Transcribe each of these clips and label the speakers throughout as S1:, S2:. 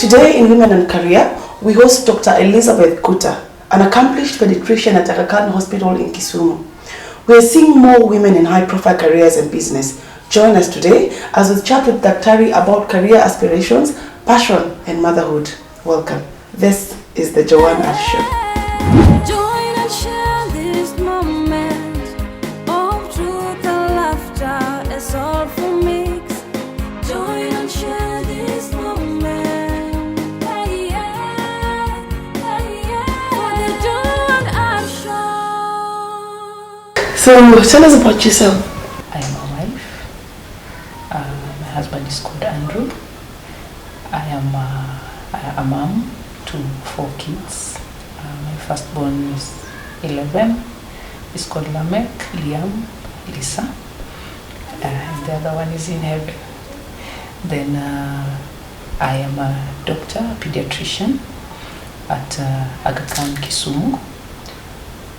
S1: Today in Women and Career, we host Dr. Elizabeth Kuta, an accomplished pediatrician at Aga Khan Hospital in Kisumu. We are seeing more women in high-profile careers and business. Join us today as we chat with Daktari about career aspirations, passion, and motherhood. Welcome. This is the Joanne Show.
S2: Join and share this moment of truth and laughter. It's all for mix. Join and share this moment. Hey, yeah. Hey, yeah. For the Joanne Show.
S1: So tell us about yourself.
S3: I am a wife. My husband is called Andrew. I am a mom to 4 kids. My firstborn is 11. He's called Lamek, Liam, Lisa. And the other one is in heaven. Then I am a doctor, a pediatrician at Aga Khan Kisumu,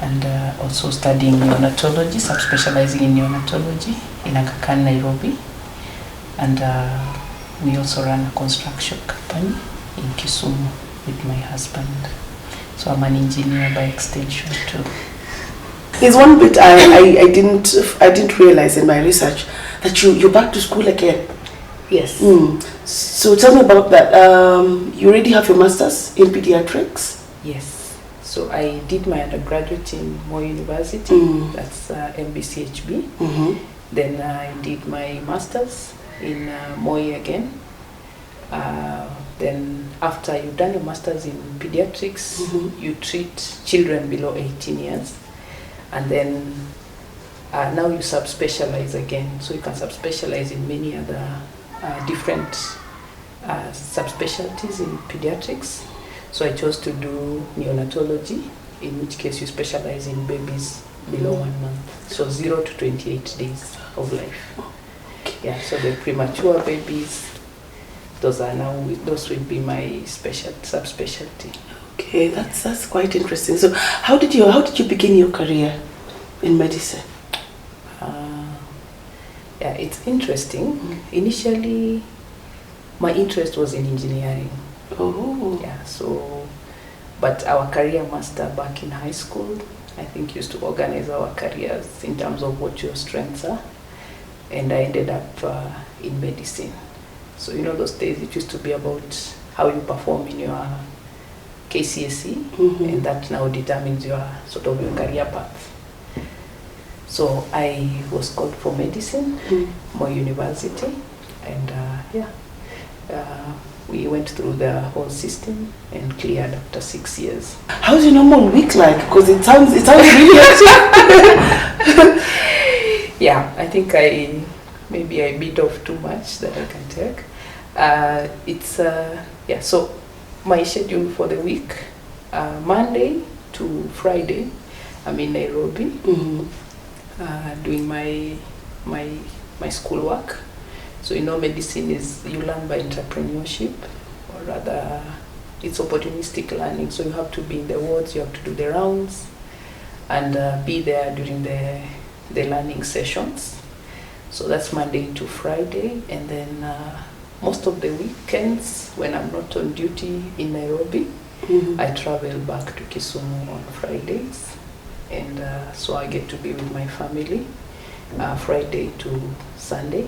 S3: and also studying neonatology, subspecializing in neonatology in Aga Khan, Nairobi. And we also run a construction company in Kisumu with my husband. So I'm an engineer by extension too.
S1: There's one bit I didn't realize in my research, that you're back to school again.
S3: Yes.
S1: So tell me about that. You already have your master's in pediatrics?
S3: Yes. So I did my undergraduate in Moi University. That's MBCHB. Then I did my master's in Moi again. Then after you've done your master's in pediatrics, you treat children below 18 years. And then now you subspecialize again. So you can subspecialize in many other different subspecialties in pediatrics. So I chose to do neonatology, in which case you specialize in babies below 1 month. So 0 to 28 days of life. Yeah, so the premature babies, those will be my subspecialty.
S1: Okay, that's quite interesting. So how did you begin your career in medicine?
S3: Yeah, it's interesting. Initially, my interest was in engineering.
S1: Oh.
S3: Yeah, so, but our career master back in high school, I think, used to organize our careers in terms of what your strengths are. And I ended up in medicine. So, those days it used to be about how you perform in your KCSE, and that now determines your career path. So I was called for medicine, Moi University, and we went through the whole system and cleared after 6 years.
S1: How's your normal week like? Because it sounds really hectic.
S3: Yeah, I think maybe I bit off too much that I can take. So my schedule for the week, Monday to Friday, I'm in Nairobi, doing my schoolwork. So medicine is, you learn by entrepreneurship, or rather it's opportunistic learning. So you have to be in the wards, you have to do the rounds, and be there during the learning sessions. So that's Monday to Friday, and then most of the weekends when I'm not on duty in Nairobi, I travel back to Kisumu on Fridays, and so I get to be with my family Friday to Sunday.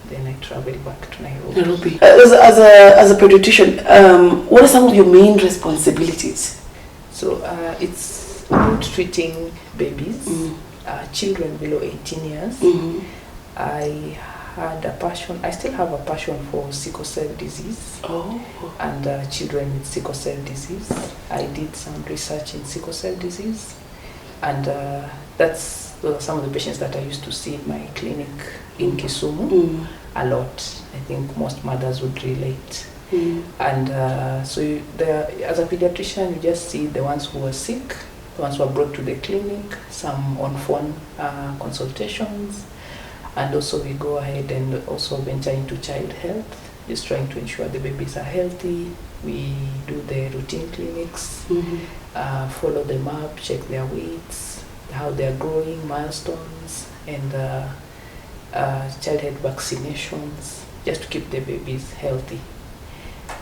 S3: Then I travel back to Nairobi.
S1: As a pediatrician, what are some of your main responsibilities?
S3: So it's about treating babies, children below 18 years. I still have a passion for sickle cell disease and children with sickle cell disease. I did some research in sickle cell disease, and those are some of the patients that I used to see in my clinic in Kisumu a lot. I think most mothers would relate. And so as a pediatrician, you just see the ones who are sick, the ones who are brought to the clinic, some on phone consultations. And also we go ahead and also venture into child health, just trying to ensure the babies are healthy. We do the routine clinics, follow them up, check their weights, how they're growing, milestones, and child health vaccinations, just to keep the babies healthy.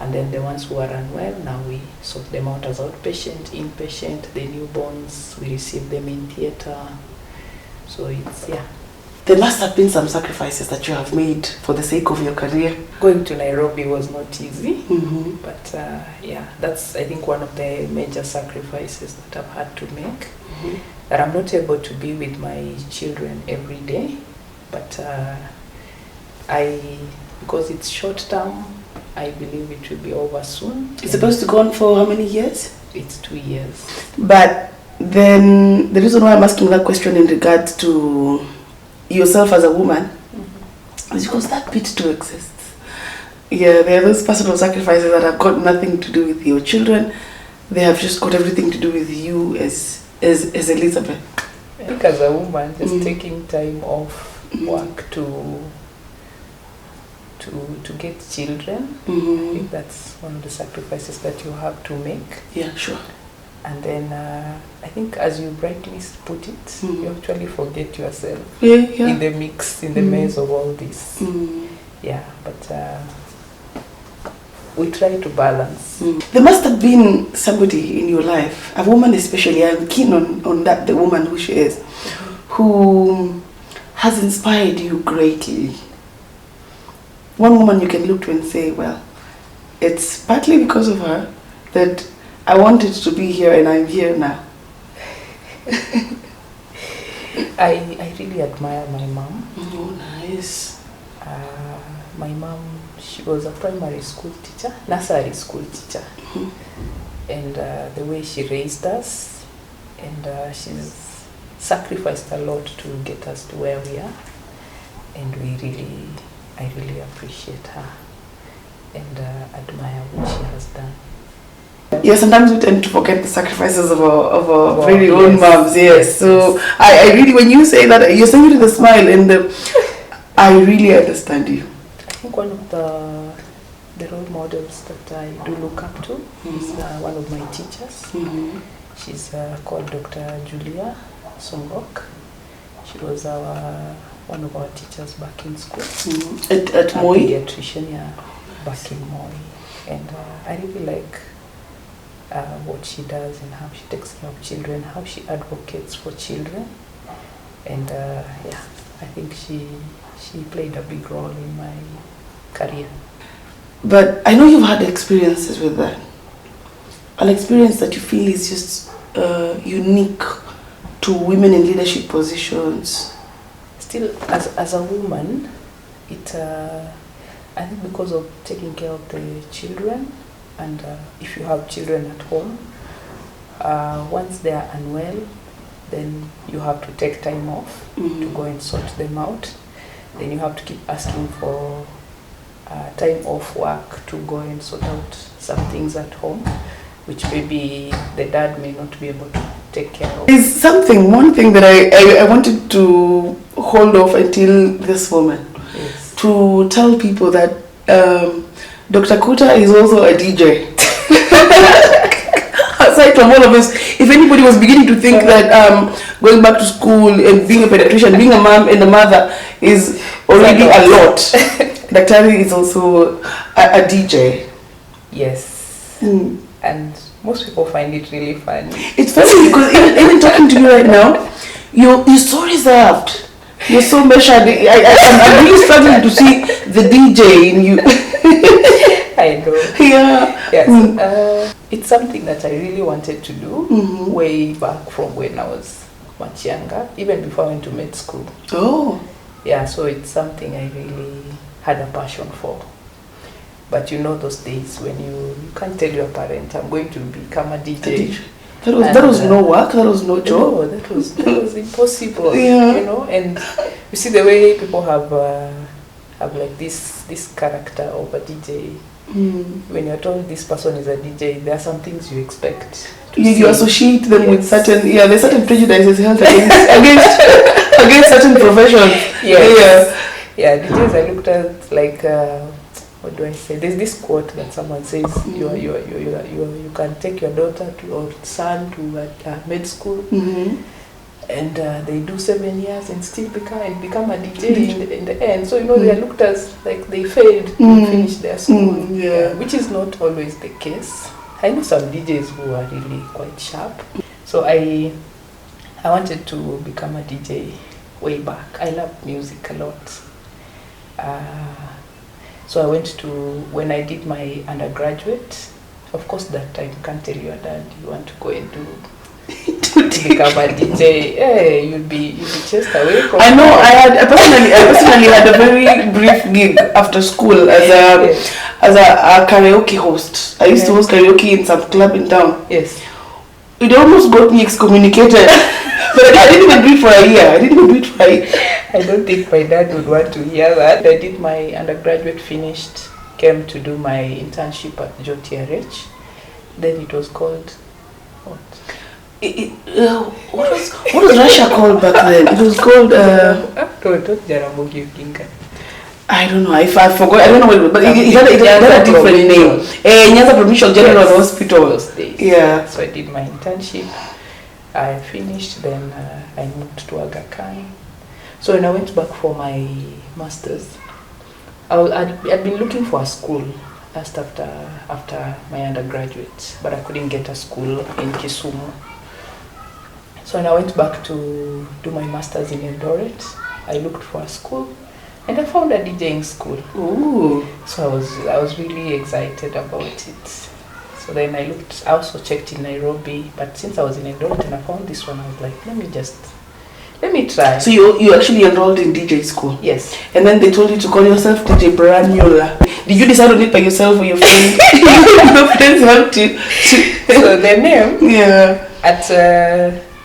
S3: And then the ones who are unwell, now we sort them out as outpatient, inpatient. The newborns, we receive them in theatre. So it's, yeah.
S1: There must have been some sacrifices that you have made for the sake of your career.
S3: Going to Nairobi was not easy,
S1: Mm-hmm.
S3: but yeah, that's, I think, one of the major sacrifices that I've had to make.
S1: Mm-hmm.
S3: That I'm not able to be with my children every day, but because it's short term, I believe it will be over soon.
S1: It's supposed to go on for how many years?
S3: It's 2 years.
S1: But then the reason why I'm asking that question in regards to yourself as a woman is because that bit too exists. Yeah, there are those personal sacrifices that have got nothing to do with your children. They have just got everything to do with you as Elizabeth.
S3: I think as a woman, just taking time off work to get children, I think that's one of the sacrifices that you have to make.
S1: Yeah, sure.
S3: And then I think, as you brightly put it, you actually forget yourself in the mix, in the maze of all this. Yeah, but we try to balance.
S1: There must have been somebody in your life, a woman especially, I'm keen on that, the woman who she is, who has inspired you greatly. One woman you can look to and say, well, it's partly because of her that I wanted to be here and I'm here now.
S3: I really admire my mom.
S1: Oh, nice.
S3: My mom, she was a primary school teacher, nursery school teacher. And the way she raised us, and she's sacrificed a lot to get us to where we are. And I really appreciate her and admire what she has done.
S1: Yeah, sometimes we tend to forget the sacrifices of our very own moms. Yes. So I really, when you say that, you're saying it with a smile, and I really understand you.
S3: I think one of the role models that I do look up to is one of my teachers. She's called Dr. Julia Songbok. She was one of our teachers back in school.
S1: At Moi?
S3: Paediatrician, yeah, back in Moi. And I really like what she does and how she takes care of children, how she advocates for children. And yeah, I think she played a big role in my career.
S1: But I know you've had experiences with that. An experience that you feel is just unique to women in leadership positions.
S3: Still, as a woman, I think because of taking care of the children, and if you have children at home, once they are unwell, then you have to take time off to go and sort them out. Then you have to keep asking for time off work to go and sort out some things at home, which maybe the dad may not be able to take care of.
S1: There's one thing that I wanted to hold off until this moment.
S3: Yes.
S1: To tell people that Dr. Kuta is also a DJ. Aside from all of us, if anybody was beginning to think that going back to school and being a pediatrician, being a mom and a mother is already a lot, Dr. is also a DJ.
S3: Yes. And most people find it really funny.
S1: It's funny because even talking to you right now, you're so reserved. You're so measured. I'm really struggling to see the DJ in you.
S3: I know.
S1: Yeah.
S3: Yes. It's something that I really wanted to do way back from when I was much younger, even before I went to med school.
S1: Oh.
S3: Yeah, so it's something I really had a passion for. But you know those days when you can't tell your parent, I'm going to become a DJ.
S1: That was no work, that was no job.
S3: No, that was impossible.
S1: Yeah.
S3: You know, and you see the way people have like this character of a DJ. When you're told this person is a DJ, there are some things you expect.
S1: You associate them with certain, there's certain prejudices held against certain professions.
S3: Yeah, DJs I looked at like, what do I say? There's this quote that someone says, you can take your daughter or son to med school, and they do 7 years and still become a DJ in the end. So they are looked as like they failed to finish their school, which is not always the case. I know some DJs who are really quite sharp. So I wanted to become a DJ way back. I love music a lot. So I went to, when I did my undergraduate, of course that time you can't tell your dad you want to go and do to become a DJ. Hey, you'll be chased away from.
S1: I know. I personally had a very brief gig after school as a karaoke host. I used to host karaoke in some club in town.
S3: Yes.
S1: It almost got me excommunicated, but I didn't even do it for a year.
S3: I don't think my dad would want to hear that. I did my undergraduate, finished, came to do my internship at JTRH. Then it was called what?
S1: What was Russia called back then? It was called I don't know. I forgot. I don't know what it was, but it had a different name. Nyanza Provincial General Hospital. Yeah.
S3: So I did my internship. I finished. Then I moved to Aga Khan. So when I went back for my masters, I'd been looking for a school just after my undergraduate, but I couldn't get a school in Kisumu. So when I went back to do my masters in Eldoret, I looked for a school. And I found a DJing school.
S1: Ooh.
S3: So I was really excited about it. So then I also checked in Nairobi, but since I was in Eldoret and I found this one, I was like, let me try. So
S1: you actually enrolled in DJ school?
S3: Yes.
S1: And then they told you to call yourself DJ Branula. Did you decide on it by yourself or your friends? Your friends helped you?
S3: So the name,
S1: yeah.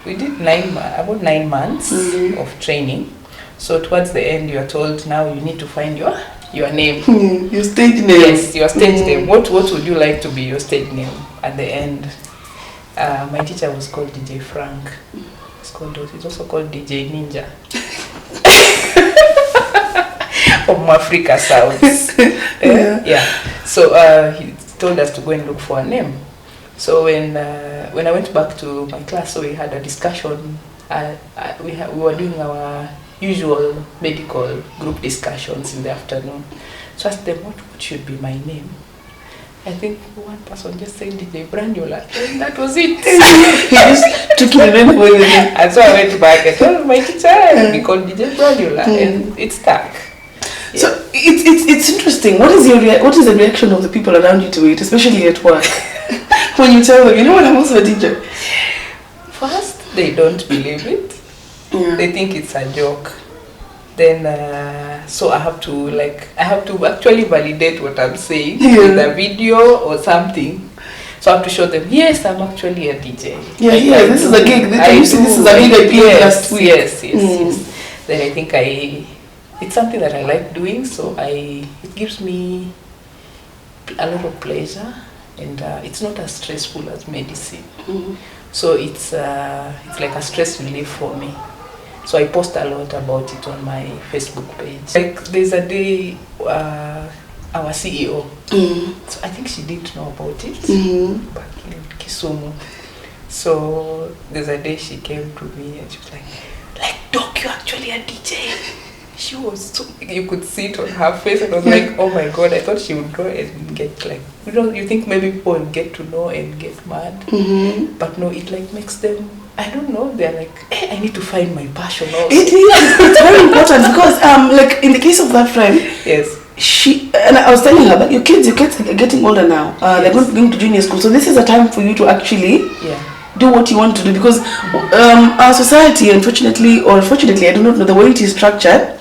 S3: We did about 9 months of training. So towards the end, you are told now you need to find your name.
S1: Your stage name.
S3: Yes, your stage name. What would you like to be your stage name at the end? My teacher was called DJ Frank. It's also called DJ Ninja. From Africa Sounds. Yeah. So he told us to go and look for a name. So when I went back to my class, so we had a discussion. We were doing our usual medical group discussions in the afternoon. So I asked them, what should be my name? I think one person just said DJ Branula, and that was it.
S1: He just took your name away with him.
S3: And so I went back and told my teacher, I will be called DJ Branula, and it stuck. Yeah.
S1: So it's interesting. What is the reaction of the people around you to it, especially at work? When you tell them, you know what, I'm also a DJ.
S3: First, they don't believe it. Yeah. They think it's a joke. Then so I have to actually validate what I'm saying with a video or something. So I have to show them, yes, I'm actually a DJ.
S1: Yeah, this is a gig. This is a gig I played last week.
S3: Yes. Then I think it's something that I like doing, so it gives me a lot of pleasure, and it's not as stressful as medicine. So it's like a stress relief for me. So I post a lot about it on my Facebook page. Like there's a day our CEO, so I think she didn't know about it back in Kisumu. So there's a day she came to me and she was like, Doc, you're actually a DJ. She was so, you could see it on her face, and I was like, oh my God, I thought she would go and get like, you think maybe people will get to know and get mad, but no, it like makes them, I don't know, they're like, hey, I need to find my passion also.
S1: It's very important because like in the case of that friend,
S3: yes,
S1: and I was telling her, but your kids are getting older now. They're going to junior school, so this is a time for you to actually do what you want to do, because our society, unfortunately or fortunately, I do not know, the way it is structured,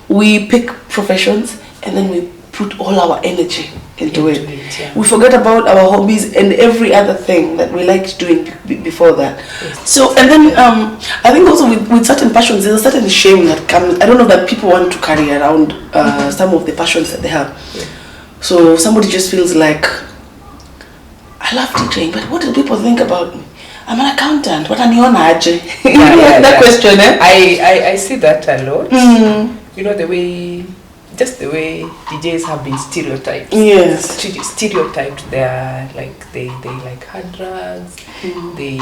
S1: we pick professions and then we put all our energy into it. We forget about our hobbies and every other thing that we liked doing before that. Yes. So, and then I think also with certain passions, there's a certain shame that comes. I don't know that people want to carry around some of the passions that they have. Yeah. So somebody just feels like, I love DJing, but what do people think about me? I'm an accountant. What an Neonatology? That question, eh?
S3: I see that a lot. You know, the way DJs have been stereotyped.
S1: Yes.
S3: Stereotyped. They are like they like hard drugs. They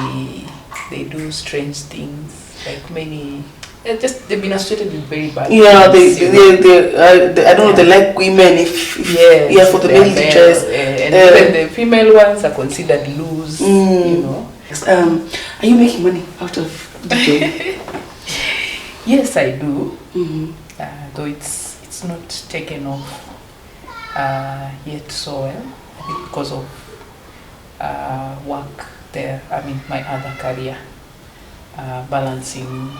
S3: they do strange things, like many. They've been associated with very bad.
S1: Yeah,
S3: things,
S1: I don't know. They like women. If
S3: yes,
S1: for the male teachers,
S3: and even the female ones are considered loose. You know.
S1: Are you making money out of DJing?
S3: Yes, I do. Though it's not taken off yet so well. I think because of work there. I mean, my other career, balancing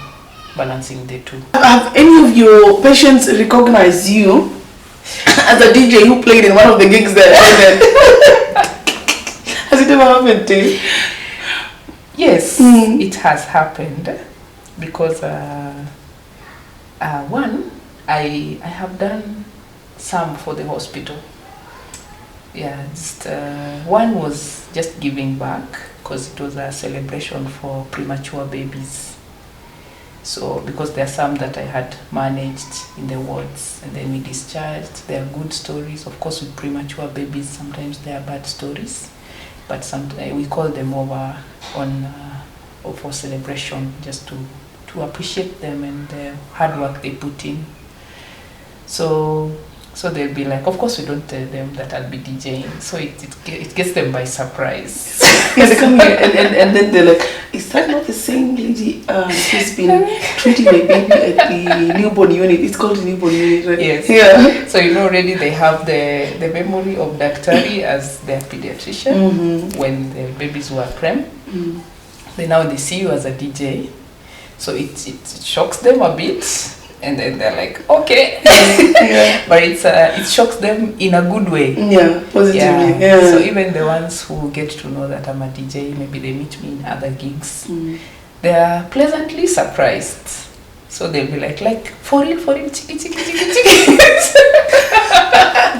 S3: the two.
S1: Have any of your patients recognized you as a DJ who played in one of the gigs that Has it ever happened to you?
S3: Yes, it has happened because one, I have done some for the hospital. Yeah, just one was just giving back because it was a celebration for premature babies. So because there are some that I had managed in the wards and then we discharged, there are good stories. Of course, with premature babies, sometimes there are bad stories, but sometimes we call them over on for celebration, just to appreciate them and the hard work they put in. So they'll be like, of course we don't tell them that I'll be DJing, so it gets them by surprise.
S1: They come here and then they're like, is that not the same lady who's been treating my baby at the newborn unit? It's called the newborn unit, right?
S3: Yes.
S1: Yeah.
S3: So already they have the memory of Daktari as their pediatrician when the babies were prem. Then now they see you as a DJ, so it shocks them a bit. And then they're like, okay. But it shocks them in a good way.
S1: Yeah, positively. Yeah.
S3: So even the ones who get to know that I'm a DJ, maybe they meet me in other gigs, they are pleasantly surprised. So they'll be like, for real, chiki.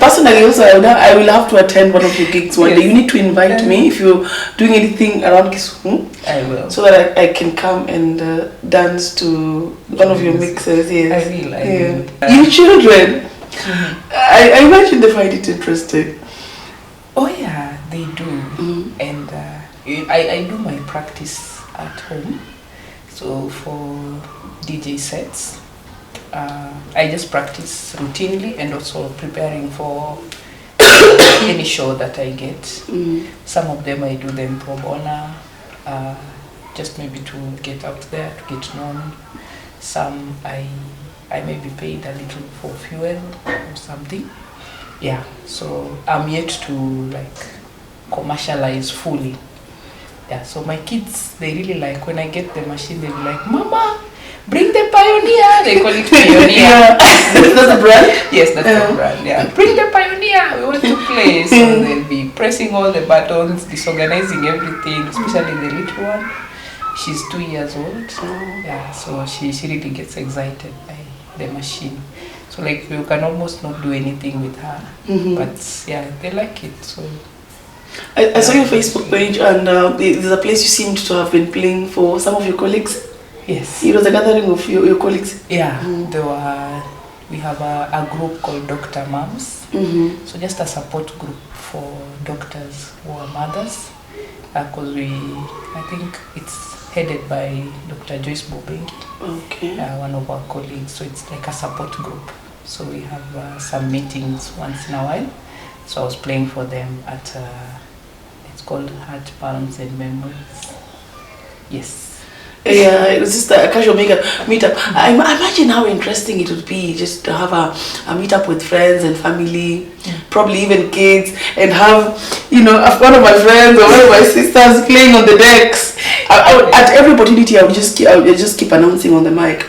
S1: Personally, also, I will have to attend one of your gigs one day. You need to invite me if you're doing anything around Kisumu.
S3: I will.
S1: So that I can come and dance to one of your mixes. Yes.
S3: I will.
S1: Your children, I imagine they find it interesting.
S3: Oh yeah, they do. And I do my practice at home. So for DJ sets, I just practice routinely and also preparing for any show that I get. Some of them I do them pro bono, just maybe to get out there, to get known. Some I may be paid a little for fuel or something. Yeah, so I'm yet to like commercialize fully. Yeah, so my kids, they really like when I get the machine, they'll be like, Mama, bring the Pioneer. They call it Pioneer.
S1: That's the brand?
S3: Yes, that's the brand. Yeah, bring the Pioneer. We want to play. So they'll be pressing all the buttons, disorganizing everything, especially the little one. She's 2 years old. Yeah, so she really gets excited by the machine. So like you can almost not do anything with her, but yeah, they like it. So
S1: I saw your Facebook page, and there's a place you seemed to have been playing for some of your colleagues.
S3: yes,
S1: It was a gathering of your colleagues.
S3: yeah, we have a group called Dr. Moms. So just a support group for doctors who are mothers, because I think it's headed by Dr. Joyce Bobengi,
S1: Okay.
S3: one of our colleagues. So it's like a support group. So we have some meetings once in a while. So I was playing for them at it's called Heart Palms and Memories. Yes.
S1: Yeah, it was just a casual meetup. I imagine how interesting it would be just to have a meetup with friends and family, probably even kids, and have, one of my friends or one of my sisters playing on the decks. At every opportunity, I would just keep announcing on the mic.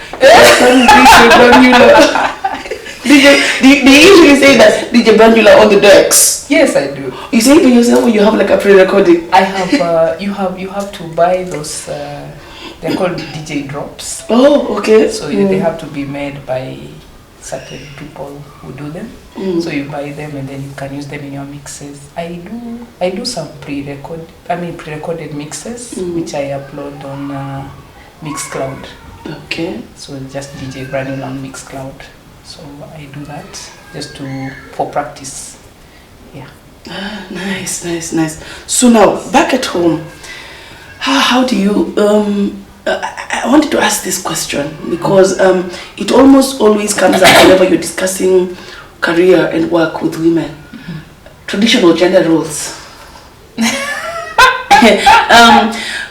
S1: DJ, do you usually say that DJ Branula on the decks?
S3: Yes, I do.
S1: You say it for yourself, or you have like a pre-recording?
S3: I have. You have to buy those. They're called DJ drops.
S1: Oh, okay.
S3: So they have to be made by certain people who do them. So you buy them and then you can use them in your mixes. I do some pre-recorded mixes, which I upload on Mixcloud.
S1: Okay.
S3: So just DJ Branula on Mixcloud. So I do that just for practice. Yeah.
S1: Nice. So now back at home, How do you, I wanted to ask this question because it almost always comes up whenever you're discussing career and work with women. Traditional gender roles.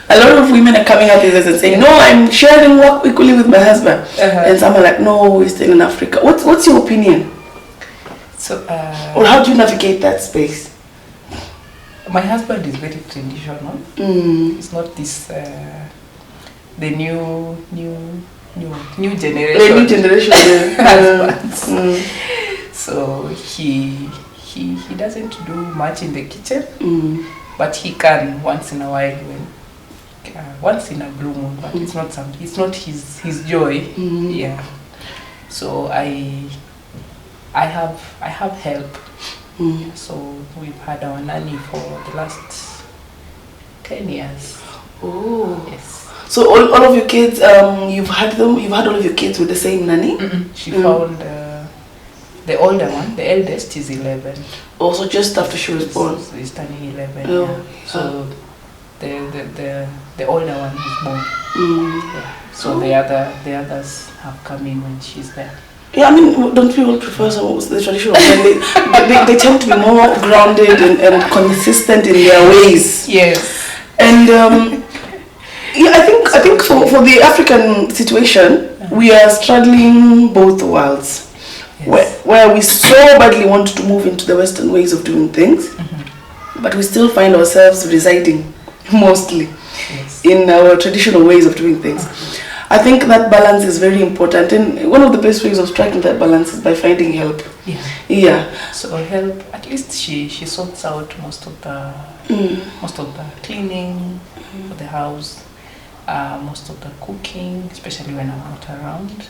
S1: A lot of women are coming up with this and saying, no, I'm sharing work equally with my husband. And some are like, no, we're still in Africa. What's your opinion?
S3: So,
S1: or how do you navigate that space?
S3: my husband is very traditional. It's not this the new generation.
S1: The new generation.
S3: Husbands. So he doesn't do much in the kitchen, but he can once in a while when once in a blue moon. But it's not something. It's not his joy. Yeah. So I have help. So we've had our nanny for the last 10 years. Oh. Yes.
S1: So all of your kids, you've had all of your kids with the same nanny?
S3: She found the older one, the eldest is 11.
S1: Also just after she was born?
S3: So he's turning 11,
S1: oh.
S3: yeah. So the older one is born. Yeah. So the others have come in when she's there.
S1: Yeah, I mean, don't people prefer the traditional? They tend to be more grounded and consistent in their ways.
S3: Yes.
S1: And yeah, I think for the African situation, we are straddling both worlds. Yes. Where we so badly want to move into the Western ways of doing things, but we still find ourselves residing mostly in our traditional ways of doing things. I think that balance is very important, and one of the best ways of striking that balance is by finding help. Yeah.
S3: So help, at least she sorts out most of the cleaning of the house, most of the cooking, especially when I'm not around.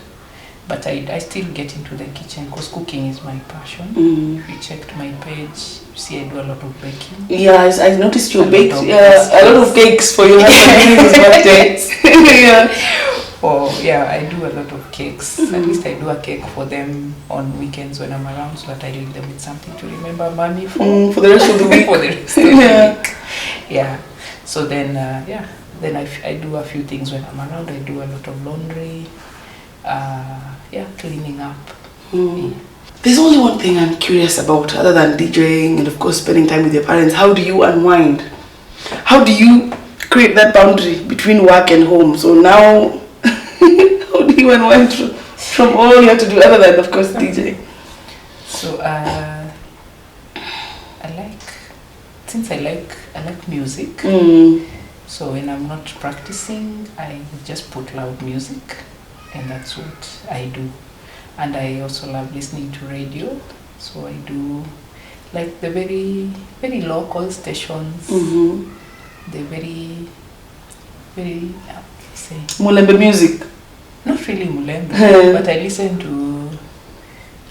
S3: But I still get into the kitchen because cooking is my passion. If you checked my page, you see I do a lot of baking.
S1: Yes, I noticed you baked a lot of cakes for your husband's birthday. Yeah.
S3: Oh, yeah, I do a lot of cakes. At least I do a cake for them on weekends when I'm around, so that I leave them with something to remember mommy for
S1: the rest of the week.
S3: For the rest of the week. Yeah. So then, then I do a few things when I'm around. I do a lot of laundry. Cleaning up. Yeah.
S1: There's only one thing I'm curious about, other than DJing and of course spending time with your parents. How do you unwind? How do you create that boundary between work and home? So now, how do you unwind from all you have to do other than, of course, DJing?
S3: So I like music. So when I'm not practicing, I just put loud music. And that's what I do. And I also love listening to radio. So I do like the very, very local stations. The very, very, say...
S1: Mulembe music?
S3: Not really Mulembe, but I listen to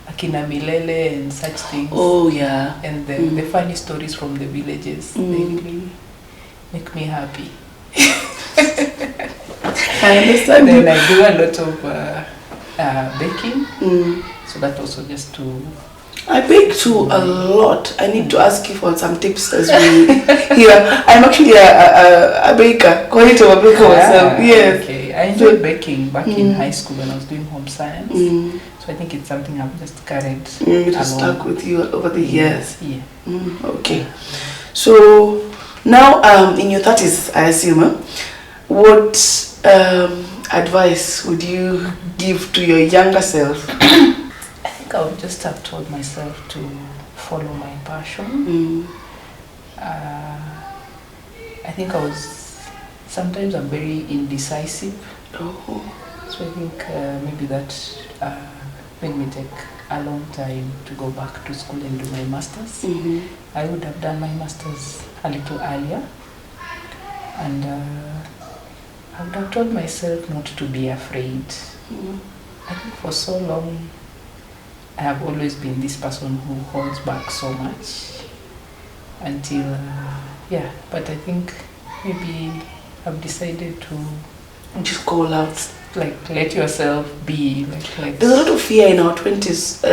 S3: Akina Milele and such things.
S1: Oh, yeah.
S3: And the funny stories from the villages. They really make me happy.
S1: I understand.
S3: Then I do a lot of baking, so that also just to...
S1: I bake too a lot. I need to ask you for some tips as we here. I'm actually a baker, quite a baker myself. Yes.
S3: Okay. I enjoyed baking back in high school when I was doing home science. So I think it's something I've just carried
S1: it stuck with you over the years.
S3: Yeah.
S1: Okay. So now in your 30s, I assume, what advice would you give to your younger self?
S3: I think I would just have told myself to follow my passion. I think sometimes I'm very indecisive. So I think maybe that made me take a long time to go back to school and do my master's. I would have done my master's a little earlier. And I would have told myself not to be afraid. I think for so long, I have always been this person who holds back so much until, but I think maybe I've decided to
S1: just call out.
S3: like let yourself be like
S1: There's a lot of fear in our 20s.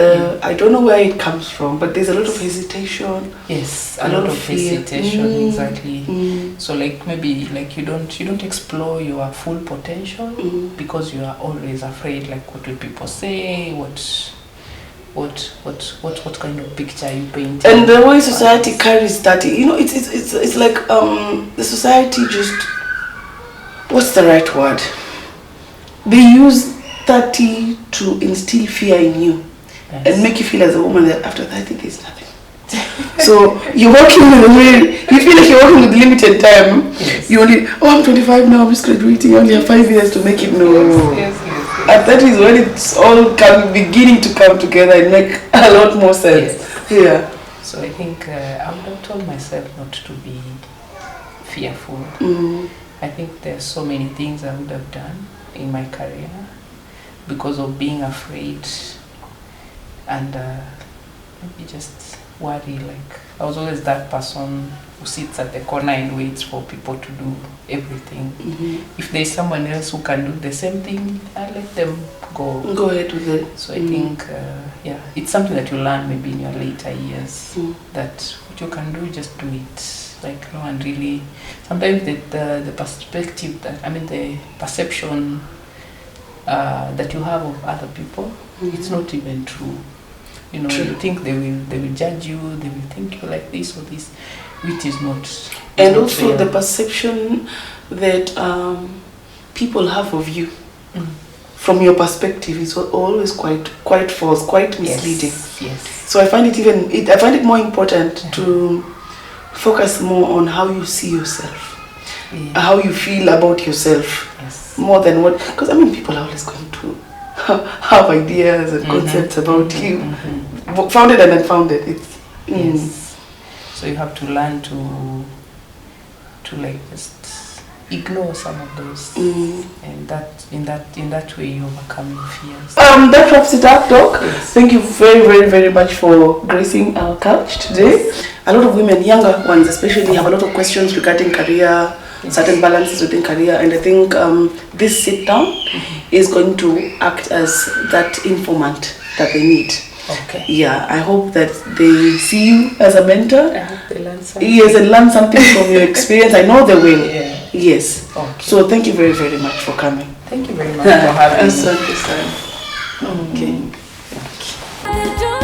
S1: I don't know where it comes from, but there's a lot of hesitation.
S3: Yes, a lot of
S1: fear.
S3: hesitation, exactly. So like maybe like you don't explore your full potential because you are always afraid, like what will people say, what kind of picture you paint.
S1: And the way society carries that, you know, it's like the society just, what's the right word? They use 30 to instill fear in you. Yes. And make you feel as a woman that after 30 there's nothing. So you're working you feel like you're working with limited time. Yes. You only, I'm 25 now, I'm just graduating, I only have 5 years to make it. No. Yes. At 30 is when it's all beginning to come together and make a lot more sense. Yes. Yeah.
S3: So I think I would have told myself not to be fearful. I think there's so many things I would have done in my career because of being afraid and maybe just worry. Like I was always that person who sits at the corner and waits for people to do everything. If there's someone else who can do the same thing, I let them go
S1: ahead with it.
S3: So I think it's something that you learn maybe in your later years, that what you can do, just do it. Like no one really, sometimes the perspective that, the perception that you have of other people, it's not even true. You know, you think they will judge you, they will think you like this or this, which is not.
S1: And also real. The perception that people have of you from your perspective is always quite false, quite misleading.
S3: Yes.
S1: So I find it more important to focus more on how you see yourself, how you feel about yourself, more than what. Because people are always going to have ideas and concepts about you, founded and unfounded.
S3: Yes. So you have to learn to like just ignore some of those, and that in that way you overcome your fears.
S1: That wraps it up, Doc. Yes. Thank you very, very, very much for gracing our couch today. Yes. A lot of women, younger ones especially, have a lot of questions regarding career, certain balances within career, and I think this sit down is going to act as that informant that they need.
S3: Okay.
S1: Yeah, I hope that they see you as a mentor.
S3: I hope they learn something.
S1: Yes, and learn something from your experience. I know they will.
S3: Yeah.
S1: Yes.
S3: Okay.
S1: So thank you very, very much for coming.
S3: Thank you very much for having me.
S1: Okay.
S2: I